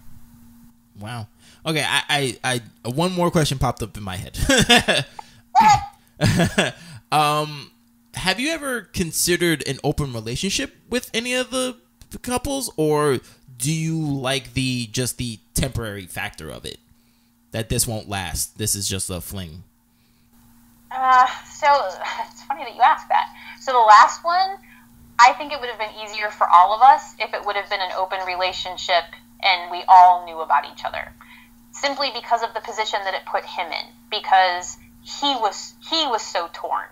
Wow. Okay, I one more question popped up in my head. Have you ever considered an open relationship with any of the couples, or do you like just the temporary factor of it? That this won't last. This is just a fling. So it's funny that you asked that. So the last one, I think it would have been easier for all of us if it would have been an open relationship and we all knew about each other. Simply because of the position that it put him in, because he was so torn.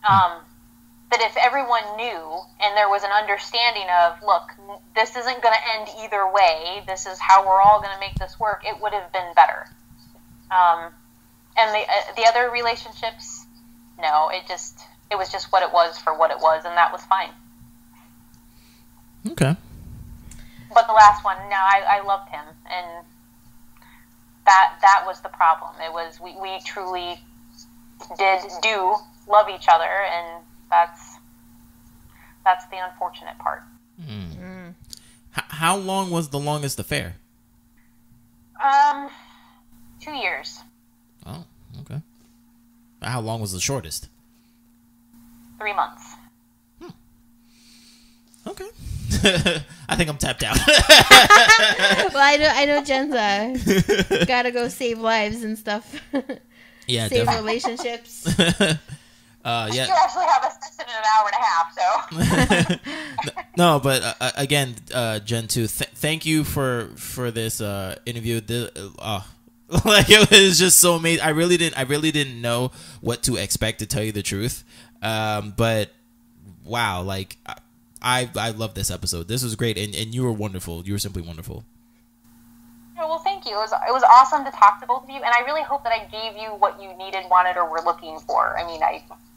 That if everyone knew and there was an understanding of, look, this isn't going to end either way, this is how we're all going to make this work, it would have been better. And the other relationships, no, it was just what it was for what it was, and that was fine. Okay. But the last one, no, I loved him, and that was the problem. It was we truly do love each other, and that's the unfortunate part. How long was the longest affair? 2 years. Oh, okay. How long was the shortest? 3 months. Okay. I think I'm tapped out. Well, I know Jen's gotta go save lives and stuff. Yeah, save definitely. relationships. Yeah. You actually have a session in an hour and a half, so. No, but again, Jen, too. Thank you for this interview. Like, it was just so amazing. I really didn't know what to expect, to tell you the truth. But wow, like I love this episode. This was great, and you were wonderful. You were simply wonderful. Yeah, well, thank you. It was awesome to talk to both of you, and I really hope that I gave you what you needed, wanted, or were looking for. I mean,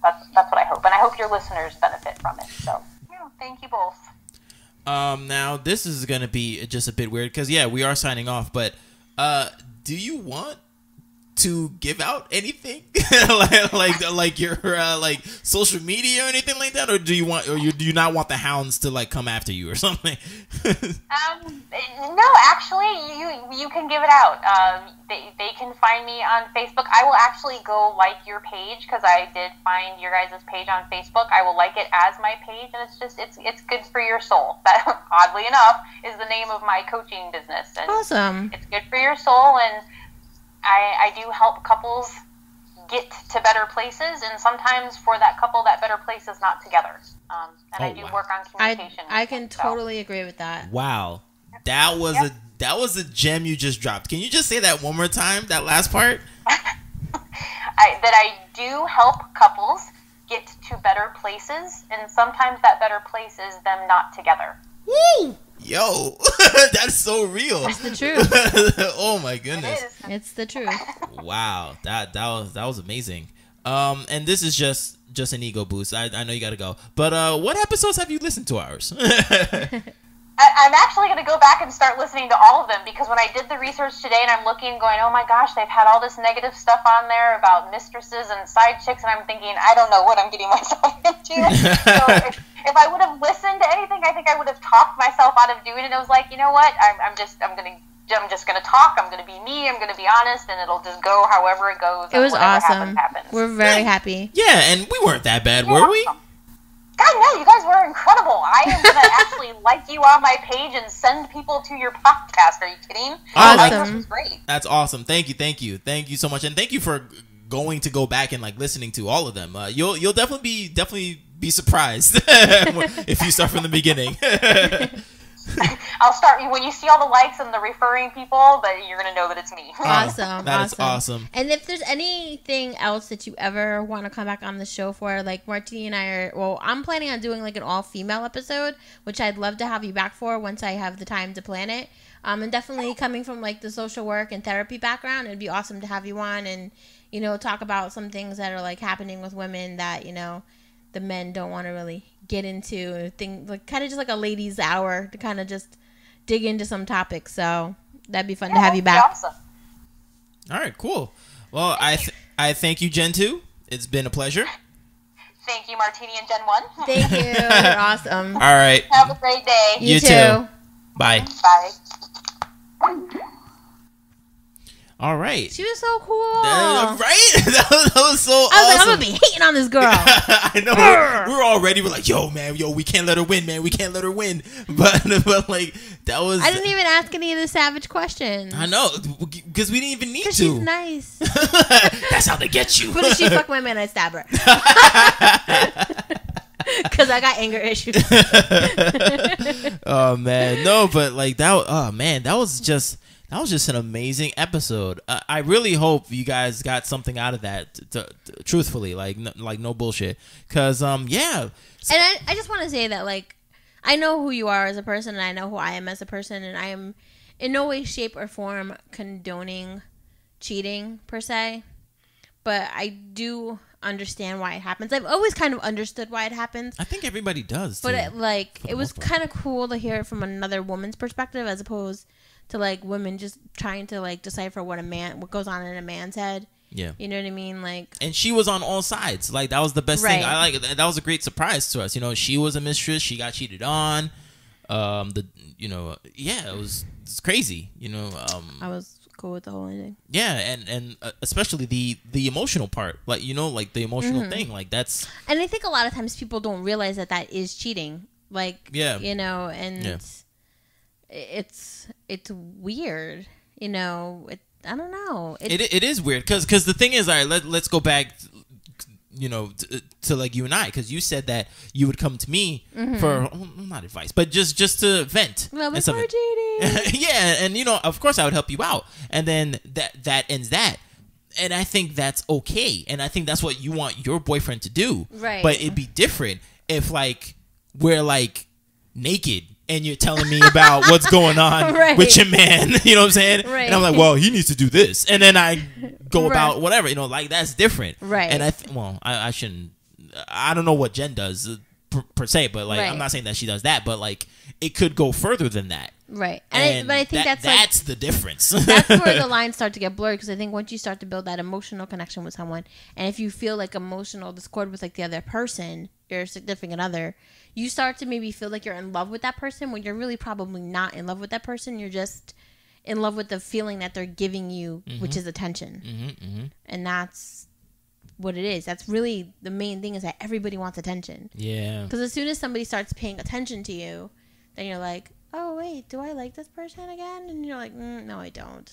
that's what I hope, and I hope your listeners benefit from it. So, yeah, thank you both. Now this is gonna be just a bit weird because we are signing off, but do you want to give out anything like your like social media or anything like that, or do you not want the hounds to like come after you or something? No, actually, you can give it out. They can find me on Facebook. I will actually go like your page because I did find your guys' page on Facebook. I will like it as my page, and it's good for your soul. That, oddly enough, is the name of my coaching business. And Awesome. It's good for your soul, and I do help couples get to better places, and sometimes for that couple, that better place is not together. And I do work on communication. I can totally agree with that. Wow, that was a gem you just dropped. Can you just say that one more time? That last part. I do help couples get to better places, and sometimes that better place is them not together. Woo! Yo, that's so real. It's the truth. Oh my goodness. It's the truth. Wow, that was amazing. And this is just an ego boost. I know you gotta go, but what episodes have you listened to ours? I'm actually going to go back and start listening to all of them, because when I did the research today and I'm looking going, oh my gosh, they've had all this negative stuff on there about mistresses and side chicks, and I'm thinking, I don't know what I'm getting myself into. So if I would have listened to anything, I think I would have talked myself out of doing it. I was like, you know what, I'm just going to talk. I'm going to be me. I'm going to be honest, and it'll just go however it goes. It was awesome. Happens. We're very happy. Yeah, and we weren't that bad, were we? God, no, you guys were incredible. I am going to actually like you on my page and send people to your podcast. Are you kidding? Awesome. This was great. That's awesome. Thank you so much, and thank you for going to go back and like listening to all of them. You'll definitely be surprised if you start from the beginning. I'll start when you see all the likes and the referring people, but you're gonna know that it's me. Awesome. That is awesome. And if there's anything else that you ever want to come back on the show for, like Martini and I I'm planning on doing like an all-female episode, which I'd love to have you back for once I have the time to plan it. And definitely coming from like the social work and therapy background, it'd be awesome to have you on and, you know, talk about some things that are like happening with women that, you know, the men don't want to really get into, things like kind of just like a ladies' hour to kind of just dig into some topics. So that'd be fun to have you back. Awesome. All right, cool. Well, I thank you, Gen 2. It's been a pleasure. Thank you, Martini and Gen 1. Thank you. You're awesome. All right. Have a great day. You too. Bye. Bye. All right. She was so cool. Right? that was so awesome. I was like, I'm going to be hating on this girl. I know. We're already, we're like, yo, we can't let her win, man. We can't let her win. But like, that was... I didn't even ask any of the savage questions. I know, because we didn't even need to. Because she's nice. That's how they get you. But if she fuck my man, I'd stab her. Because I got anger issues. Oh, man. No, but like, that was just an amazing episode. I really hope you guys got something out of that, truthfully, like no bullshit. Because, yeah. And I just want to say that, like, I know who you are as a person, and I know who I am as a person, and I am in no way, shape, or form condoning cheating, per se. But I do understand why it happens. I've always kind of understood why it happens. I think everybody does, too. But, it was kind of cool to hear it from another woman's perspective, as opposed to like women just trying to like decipher what goes on in a man's head. Yeah. You know what I mean? Like, and she was on all sides. Like, that was the best thing. I like that was a great surprise to us. You know, she was a mistress. She got cheated on. It's crazy. You know, I was cool with the whole ending. Yeah, and especially the emotional part. Like, you know, like the emotional thing. Like, that's. And I think a lot of times people don't realize that is cheating. Like, yeah, you know, and it's weird. You know, I don't know. It is weird because the thing is, all right, let's go back, you know, to like you and I, because you said that you would come to me for not advice, but just to vent. Well, before cheating. Yeah, and you know, of course I would help you out, and then that ends that. And I think that's okay, and I think that's what you want your boyfriend to do. Right. But it'd be different if like we're like naked and you're telling me about what's going on with your man, you know what I'm saying? Right. And I'm like, well, he needs to do this. And then I go about whatever, you know, like that's different. Right. And I shouldn't, I don't know what Jen does per se, but like, I'm not saying that she does that, but like it could go further than that. Right. But I think that's the difference. That's where the lines start to get blurred, because I think once you start to build that emotional connection with someone, and if you feel like emotional discord with like the other person, your significant other, you start to maybe feel like you're in love with that person when you're really probably not in love with that person. You're just in love with the feeling that they're giving you, which is attention. And that's what it is. That's really the main thing, is that everybody wants attention. Yeah. Because as soon as somebody starts paying attention to you, then you're like, oh, wait, do I like this person again? And you're like, no, I don't.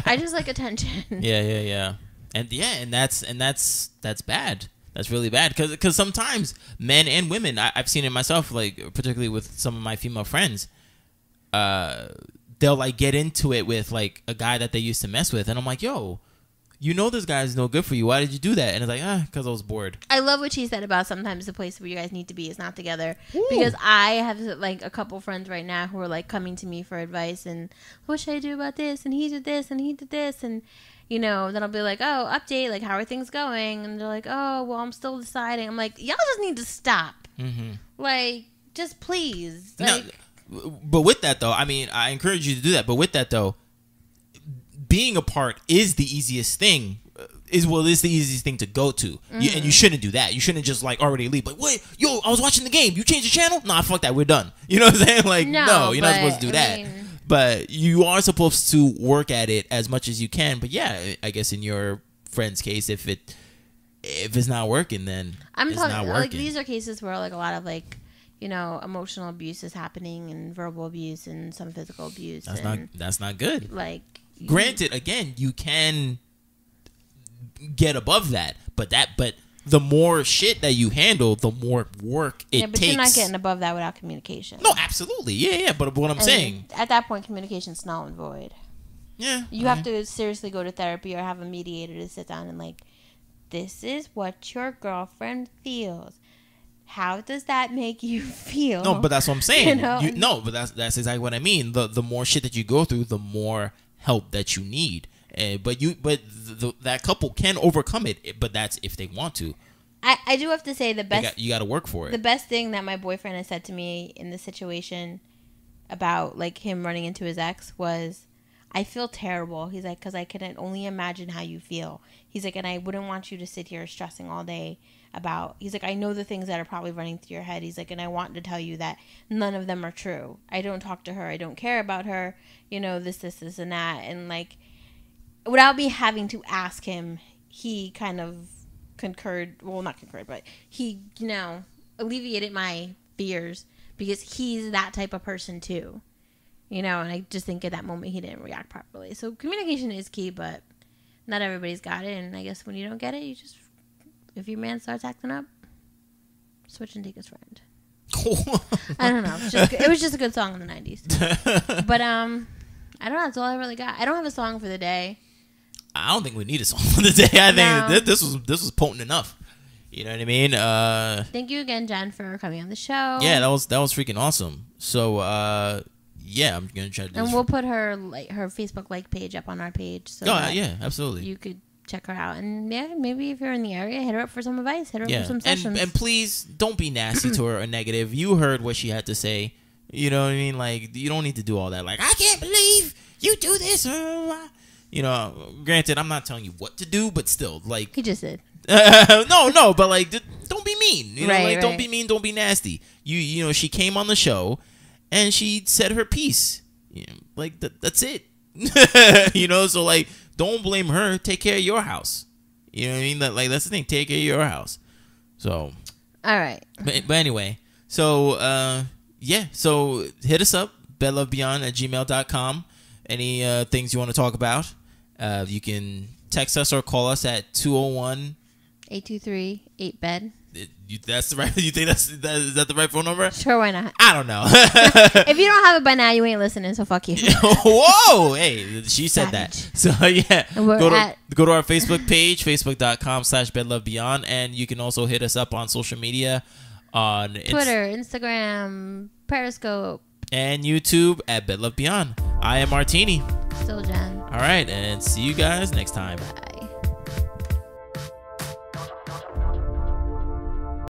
I just like attention. Yeah. And that's bad. That's really bad, because sometimes men and women, I've seen it myself, like particularly with some of my female friends, they'll like get into it with like a guy that they used to mess with, and I'm like, yo, you know this guy's no good for you. Why did you do that? And it's like, because I was bored. I love what she said about sometimes the place where you guys need to be is not together. Ooh. Because I have like a couple friends right now who are like coming to me for advice, and what should I do about this? And he did this, and he did this, and you know, then I'll be like, oh, update, like, how are things going? And they're like, oh, well, I'm still deciding. I'm like, y'all just need to stop. Like, just please. Like, but with that, though, I mean, I encourage you to do that. But with that, though, being apart is the easiest thing. It's the easiest thing to go to. And you shouldn't do that. You shouldn't just, like, already leave. Like, wait, yo, I was watching the game. You changed the channel? Nah, fuck that. We're done. You know what I'm saying? Like, no, you're not supposed to do that. But you are supposed to work at it as much as you can. But yeah, I guess in your friend's case, if if it's not working, then I'm it's talking not like working. these are cases where like a lot of like, you know, emotional abuse is happening and verbal abuse and some physical abuse. That's not good. Like, granted, again, you can get above that, but the more shit that you handle, the more work it takes. But you're not getting above that without communication. No, absolutely, yeah. But what I'm saying, at that point, communication's null and void. Yeah, you have to seriously go to therapy or have a mediator to sit down and like, this is what your girlfriend feels. How does that make you feel? No, but that's what I'm saying. You know? No, but that's exactly what I mean. The more shit that you go through, the more help that you need. But that couple can overcome it. But that's if they want to. I do have to say the best. You got to work for it. The best thing that my boyfriend has said to me in this situation about like him running into his ex was, I feel terrible. He's like, because I can only imagine how you feel. He's like, and I wouldn't want you to sit here stressing all day about. He's like, I know the things that are probably running through your head. He's like, and I want to tell you that none of them are true. I don't talk to her. I don't care about her. You know, this, and that. And like, without me having to ask him, he kind of concurred. Well, not concurred, but he, you know, alleviated my fears because he's that type of person too. You know, and I just think at that moment he didn't react properly. So communication is key, but not everybody's got it. And I guess when you don't get it, you just, if your man starts acting up, switch and take his friend. I don't know. It was just a good song in the 90s. But I don't know. That's all I really got. I don't have a song for the day. I don't think we need a song for the day. I think this was potent enough. You know what I mean? Thank you again, Jen, for coming on the show. Yeah, that was freaking awesome. So yeah, I'm gonna try to do and we'll put her Facebook like page up on our page. So yeah, absolutely. You could check her out, and yeah, maybe if you're in the area, hit her up for some advice. Hit her up for some sessions. And please don't be nasty to her or negative. You heard what she had to say. You know what I mean? Like, you don't need to do all that. Like, I can't believe you do this. You know, granted, I'm not telling you what to do, but still, like, he just did. No, but like, don't be mean. You know, right. Don't be mean. Don't be nasty. You know, she came on the show. And she said her piece. You know, like, that's it. You know, so, like, don't blame her. Take care of your house. You know what I mean? That's the thing. Take care of your house. So. All right. But anyway. So, yeah. So, hit us up. bedlovebeyond@gmail.com. Any things you want to talk about. You can text us or call us at 201-823-8-BED. That's the right. You think is that the right phone number? Sure, why not? I don't know. If you don't have it by now, you ain't listening. So fuck you. Whoa! Hey, she said that. So yeah, go to our Facebook page, facebook.com/bedlovebeyond, and you can also hit us up on social media on Twitter, Instagram, Periscope, and YouTube at bedlovebeyond. I am Martini. Still Jen. All right, and see you guys next time. Bye.